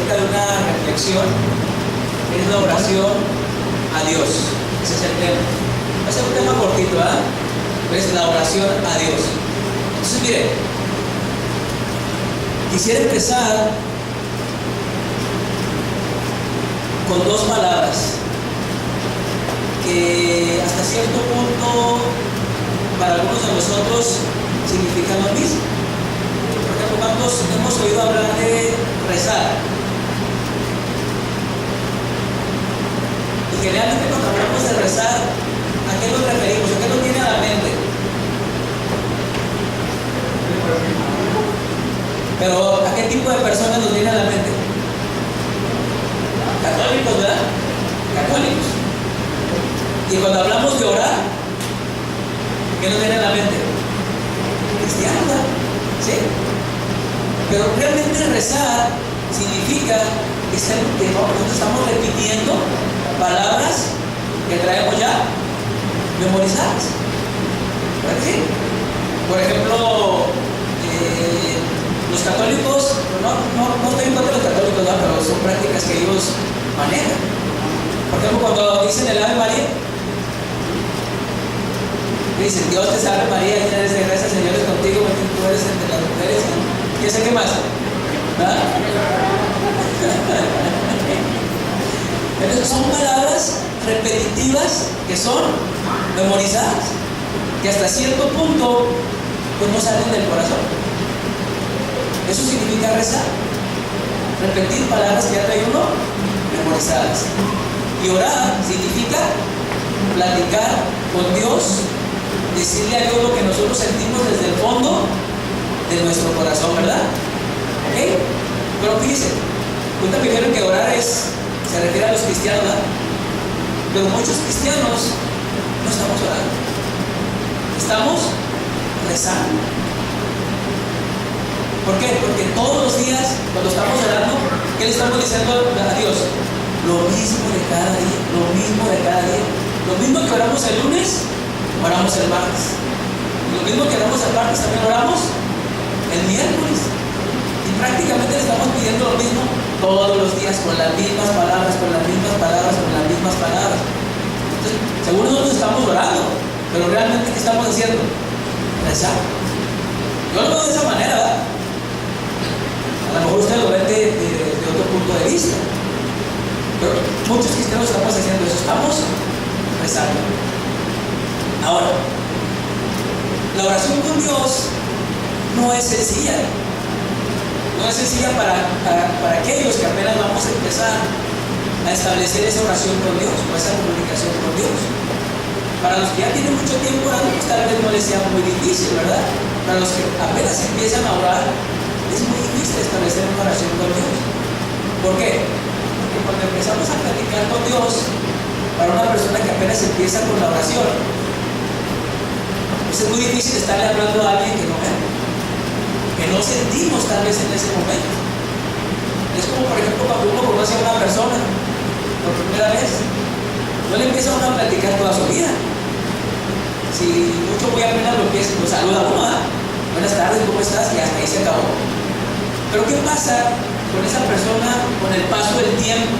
acerca de una reflexión, es la oración a Dios. Ese es el tema. Va a ser un tema cortito, ¿verdad? Es la oración a Dios. Entonces, mire, quisiera empezar con dos palabras que hasta cierto punto para algunos de nosotros significan lo mismo. Por ejemplo, ¿cuántos hemos oído hablar de rezar? Y generalmente cuando hablamos de rezar, ¿a qué nos referimos? ¿A qué nos viene a la mente? Pero ¿a qué tipo de personas nos viene a la mente? Católicos, ¿verdad? Católicos. Y cuando hablamos de orar, ¿qué nos viene a la mente? Cristianos, ¿verdad? ¿Sí? Pero realmente rezar significa que nosotros estamos repitiendo palabras que traemos ya memorizadas. ¿Verdad que sí? Por ejemplo, los católicos, no estoy en contra de los católicos, ¿verdad? Pero son prácticas que ellos manejan. Por ejemplo, cuando dicen el Ave María, dicen: Dios te salve María, llena eres de gracia, el Señor es contigo, bendita tú eres entre las mujeres. ¿Qué sé qué más? ¿Verdad? Entonces son palabras repetitivas que son memorizadas, que hasta cierto punto pues no salen del corazón. Eso significa rezar, repetir palabras que ya trae uno memorizadas. Y orar significa platicar con Dios, decirle a Dios lo que nosotros sentimos desde el fondo de nuestro corazón, ¿verdad? ¿Ok? Pero fíjense, ahorita me dijeron que orar se refiere a los cristianos, ¿verdad? Pero muchos cristianos no estamos orando, estamos rezando. ¿Por qué? Porque todos los días, cuando estamos orando, ¿qué le estamos diciendo a Dios? Lo mismo de cada día, lo mismo de cada día. Lo mismo que oramos el lunes, oramos el martes. Lo mismo que oramos el martes, también oramos el miércoles. Y prácticamente le estamos pidiendo lo mismo todos los días, con las mismas palabras, con las mismas palabras, con las mismas palabras. Entonces, seguro nosotros estamos orando, pero realmente ¿qué estamos haciendo? Rezar. Yo lo veo de esa manera, ¿verdad? A lo mejor usted lo ve de otro punto de vista. Pero muchos cristianos estamos haciendo eso, estamos rezando. Ahora, la oración con Dios no es sencilla. No es sencilla para aquellos que apenas vamos a empezar a establecer esa oración con Dios, o esa comunicación con Dios. Para los que ya tienen mucho tiempo orando, pues tal vez no les sea muy difícil, ¿verdad? Para los que apenas empiezan a orar, es muy difícil establecer una oración con Dios. ¿Por qué? Porque cuando empezamos a platicar con Dios, para una persona que apenas empieza con la oración, pues es muy difícil estarle hablando a alguien que no ve, que no sentimos tal vez en ese momento. Es como, por ejemplo, cuando uno conoce a una persona por primera vez, no le empieza uno a platicar toda su vida. Si mucho muy apenas lo empieza, pues saluda a uno, ¿eh? Buenas tardes, ¿cómo estás? Y hasta ahí se acabó. Pero ¿qué pasa con esa persona con el paso del tiempo?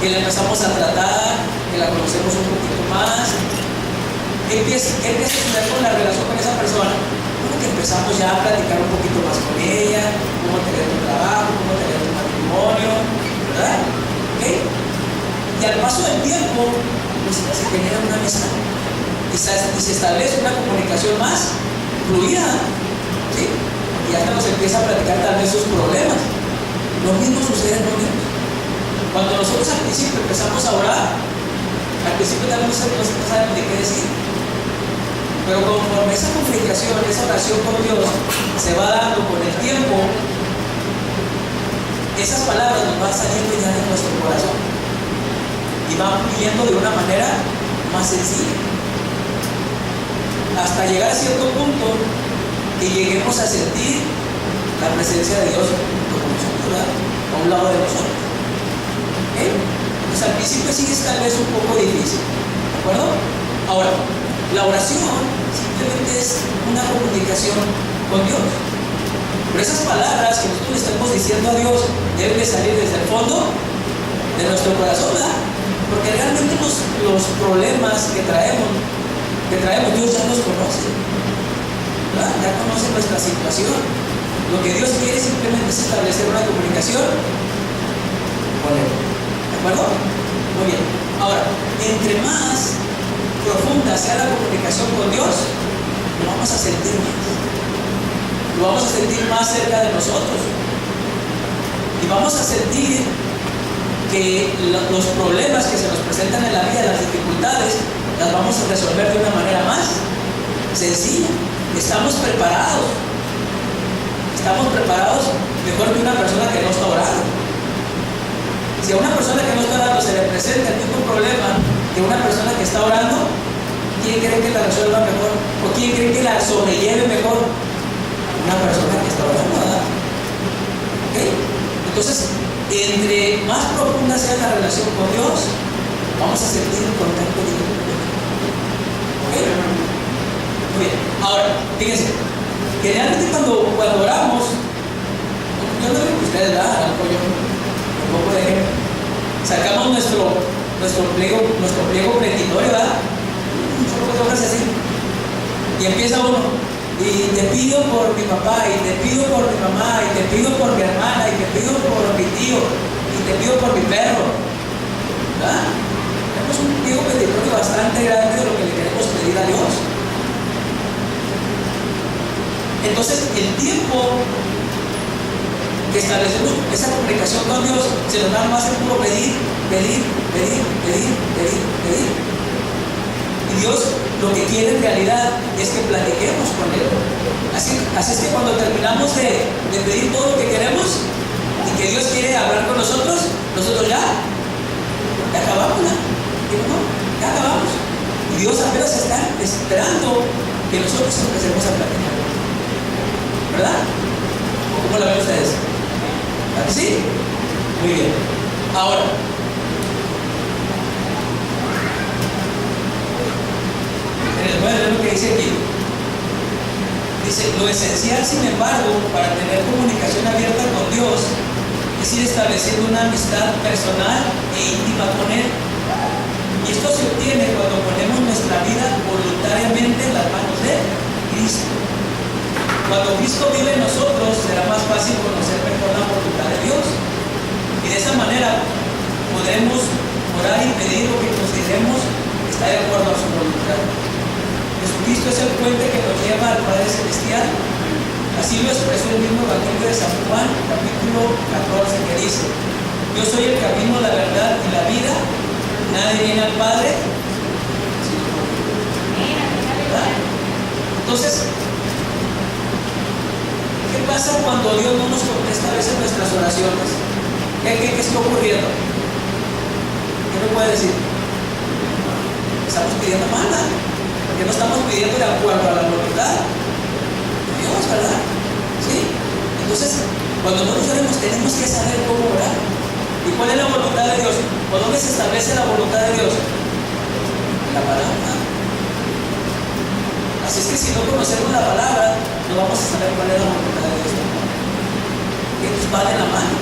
Que la empezamos a tratar, que la conocemos un poquito más. ¿Qué empieza a suceder con la relación con esa persona? Bueno, que empezamos ya a platicar un poquito más con ella, cómo tener tu trabajo, cómo tener tu matrimonio, ¿verdad? ¿Okay? Y al paso del tiempo, pues se genera una amistad y se establece una comunicación más fluida, ¿sí? Y hasta nos empieza a platicar tal vez sus problemas. Lo mismo sucede con Dios. Cuando nosotros al principio empezamos a orar, al principio tal vez no sabemos de qué decir. Pero conforme esa comunicación, esa oración con Dios se va dando con el tiempo, esas palabras nos van saliendo ya de nuestro corazón y van fluyendo de una manera más sencilla, hasta llegar a cierto punto que lleguemos a sentir la presencia de Dios con nosotros, ¿verdad? A un lado de nosotros. ¿Okay? Entonces al principio sí es tal vez un poco difícil, ¿de acuerdo? Ahora, la oración simplemente es una comunicación con Dios. Pero esas palabras que nosotros le estamos diciendo a Dios deben de salir desde el fondo de nuestro corazón, ¿verdad? Porque realmente los problemas que traemos, Dios ya los conoce, ¿verdad? Ya conoce nuestra situación. Lo que Dios quiere simplemente es establecer una comunicación con Él. ¿De acuerdo? Muy bien. Ahora, entre más profunda sea la comunicación con Dios, lo vamos a sentir más. Lo vamos a sentir más cerca de nosotros. Y vamos a sentir que los problemas que se nos presentan en la vida, las dificultades, las vamos a resolver de una manera más sencilla. Estamos preparados mejor que una persona que no está orando. Si a una persona que no está orando se le presenta el mismo problema que una persona que está orando, ¿quién cree que la resuelva mejor? ¿O quién cree que la sobrelleve mejor? Una persona que está orando, ¿verdad? ¿Ok? Entonces, entre más profunda sea la relación con Dios, vamos a sentir el contacto directo. ¿Ok? Muy bien. Ahora, fíjense, generalmente cuando oramos, yo no digo que ustedes, ¿verdad? Tampoco de ejemplo. Sacamos nuestro pliego petitorio, ¿verdad? Solo cosas así. Y empieza uno. Y te pido por mi papá, y te pido por mi mamá, y te pido por mi hermana, y te pido por mi tío, y te pido por mi perro. ¿Verdad? Tenemos un pliego petitorio bastante grande de lo que le queremos pedir a Dios. Entonces, el tiempo que establecemos esa comunicación con Dios se nos da más en puro pedir. Y Dios lo que quiere en realidad es que platiquemos con Él. Así es que cuando terminamos de pedir todo lo que queremos y que Dios quiere hablar con nosotros ya acabamos, ¿no? Ya acabamos. Y Dios apenas está esperando que nosotros empecemos a platicar. ¿Verdad? ¿Cómo la ven ustedes? ¿A que sí? Muy bien. Ahora, voy a leer lo que dice aquí. Dice, lo esencial, sin embargo, para tener comunicación abierta con Dios es ir estableciendo una amistad personal e íntima con Él. Y esto se obtiene cuando ponemos nuestra vida voluntariamente en las manos de Cristo. Cuando Cristo vive en nosotros, será más fácil conocer mejor la voluntad de Dios. Y de esa manera podremos orar y pedir lo que consideremos está de acuerdo a su voluntad. Jesucristo es el puente que nos lleva al Padre Celestial. Así lo expresó el mismo Evangelio de San Juan, capítulo 14, que dice: yo soy el camino, la verdad y la vida. Nadie viene al Padre sino por mí. ¿Verdad? Entonces, ¿qué pasa cuando Dios no nos contesta a veces nuestras oraciones? ¿Qué está ocurriendo? ¿Qué me puede decir? Estamos pidiendo mal, ¿verdad? Porque no estamos pidiendo de acuerdo a la voluntad de Dios, ¿verdad? ¿Sí? Entonces, cuando nosotros oremos, tenemos que saber cómo orar. ¿Y cuál es la voluntad de Dios? ¿O dónde se establece la voluntad de Dios? En la palabra. Así es que si no conocemos la palabra, no vamos a saber cuál es la voluntad de Dios. Y entonces va de la mano.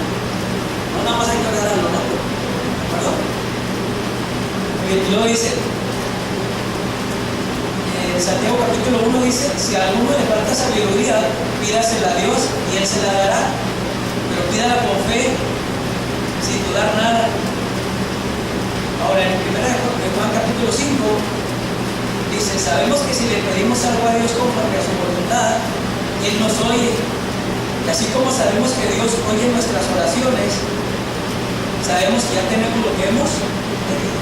No nada más hay que orar a lo loco. ¿De acuerdo? Y luego dice, Santiago capítulo 1 dice: si a alguno le falta sabiduría, pídasela a Dios y Él se la dará. Pero pídala con fe, sin dudar nada. Ahora, en 1 Juan capítulo 5 dice: sabemos que si le pedimos algo a Dios conforme a su voluntad, Él nos oye. Y así como sabemos que Dios oye nuestras oraciones, sabemos que ya tenemos lo que hemos pedido.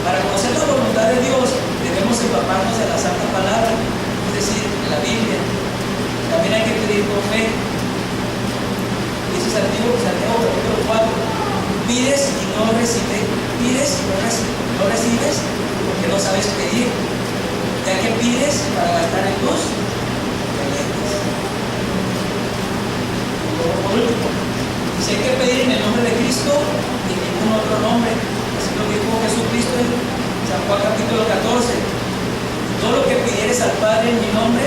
Para conocer la voluntad de Dios, debemos empaparnos de la Santa Palabra, es decir, de la Biblia. También hay que pedir con fe. Dice Santiago capítulo 4: pides y no recibes, porque no sabes pedir, ya que pides para gastar en tus deleites. Por último, dice: hay que pedir en el nombre de Cristo y en ningún otro nombre. Así lo dijo Jesucristo en San Juan capítulo 14: todo lo que pidieres al Padre en mi nombre,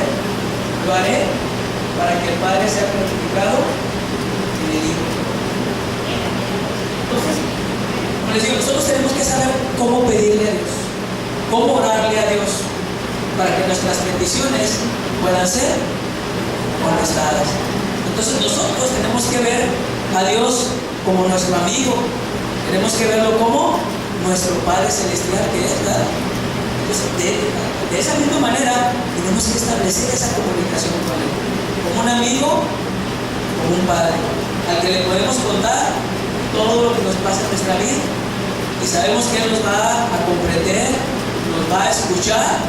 Lo haré para que el Padre sea glorificado en el Hijo. Entonces, como les digo, nosotros tenemos que saber cómo pedirle a Dios, cómo orarle a Dios, para que nuestras peticiones puedan ser contestadas. Entonces nosotros tenemos que ver a Dios como nuestro amigo, tenemos que verlo como nuestro Padre Celestial que es, ¿verdad? Entonces, de esa misma manera tenemos que establecer esa comunicación con Él, como un amigo, como un padre, al que le podemos contar todo lo que nos pasa en nuestra vida y sabemos que Él nos va a comprender, nos va a escuchar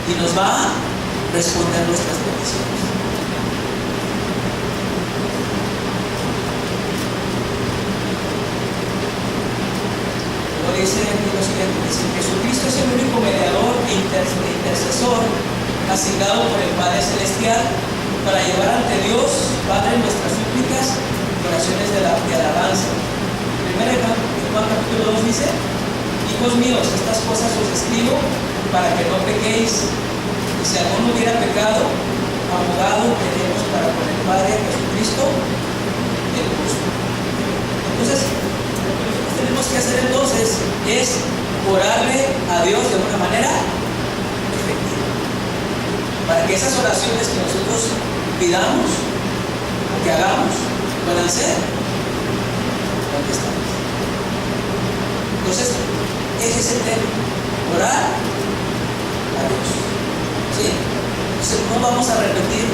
y nos va a responder nuestras peticiones. Dice lo siguiente, dice: Jesucristo es el único mediador e intercesor asignado por el Padre Celestial para llevar ante Dios Padre nuestras súplicas y oraciones de alabanza. Primero Juan capítulo 2 dice: hijos míos, estas cosas os escribo para que no pequéis, y si alguno hubiera pecado, abogado tenemos para con el Padre Jesucristo el justo. Entonces, tenemos que hacer entonces es orarle a Dios de una manera efectiva, para que esas oraciones que nosotros pidamos o que hagamos puedan ser contestadas. Entonces, ese es el tema, orar a Dios, ¿sí? Entonces no vamos a repetir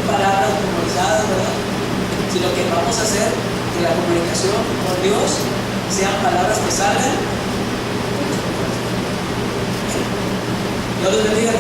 palabras memorizadas, ¿verdad? Sino que vamos a hacer que la comunicación con Dios sean palabras que salgan. Dios los bendiga.